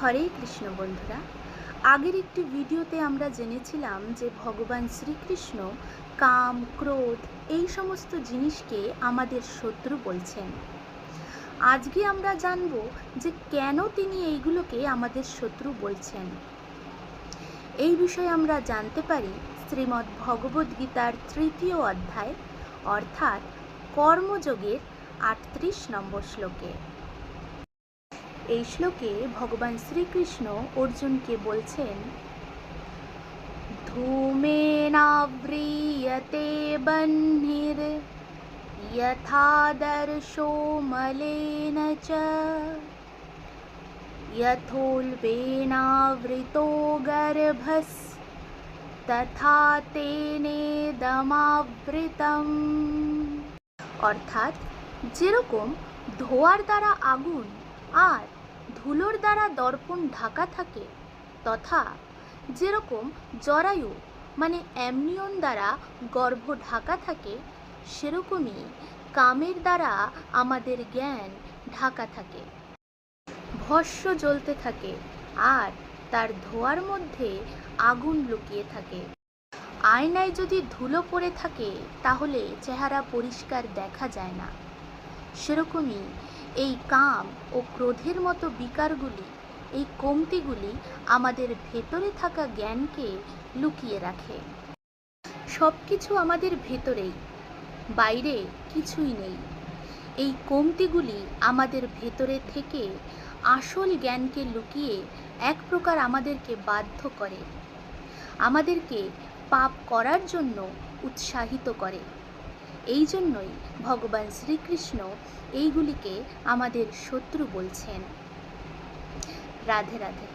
হরে কৃষ্ণ বন্ধুরা, আগের একটি ভিডিওতে আমরা জেনেছিলাম যে ভগবান শ্রীকৃষ্ণ কাম, ক্রোধ এই সমস্ত জিনিসকে আমাদের শত্রু বলছেন। আজকে আমরা জানব যে কেন তিনি এইগুলোকে আমাদের শত্রু বলছেন। এই বিষয়ে আমরা জানতে পারি শ্রীমদ্ ভগবদ্ গীতার ৩য় অধ্যায় অর্থাৎ কর্মযোগের ৩৮ নম্বর শ্লোকে। এই শ্লোকে ভগবান শ্রীকৃষ্ণ অর্জুনকে বলছেন, ধূমেনাব্রিয়তে বহ্নির যথাদর্শো মলেন চ যথোল্বেনাবৃতো গর্ভস তথা তেনেদমাবৃতম। অর্থাৎ যেরকম ধোঁয়ার দ্বারা আগুন আর ধুলোর দ্বারা দর্পণ ঢাকা থাকে, তথা যেরকম জরায়ু মানে অ্যামনিয়ন দ্বারা গর্ভ ঢাকা থাকে, সেরকমই কামের দ্বারা আমাদের জ্ঞান ঢাকা থাকে। ভস্ম জ্বলতে থাকে আর তার ধোঁয়ার মধ্যে আগুন লুকিয়ে থাকে। আয়নায় যদি ধুলো পড়ে থাকে তাহলে চেহারা পরিষ্কার দেখা যায় না। সেরকমই এই কাম ও ক্রোধের মতো বিকারগুলি, এই কমতিগুলি আমাদের ভেতরে থাকা জ্ঞানকে লুকিয়ে রাখে। সব কিছু আমাদের ভেতরেই, বাইরে কিছুই নেই। এই কমতিগুলি আমাদের ভেতরে থেকে আসল জ্ঞানকে লুকিয়ে এক প্রকার আমাদেরকে বাধ্য করে, আমাদেরকে পাপ করার জন্য উৎসাহিত করে। এই জন্যই ভগবান শ্রীকৃষ্ণ এইগুলিকে আমাদের শত্রু বলছেন। রাধে রাধে।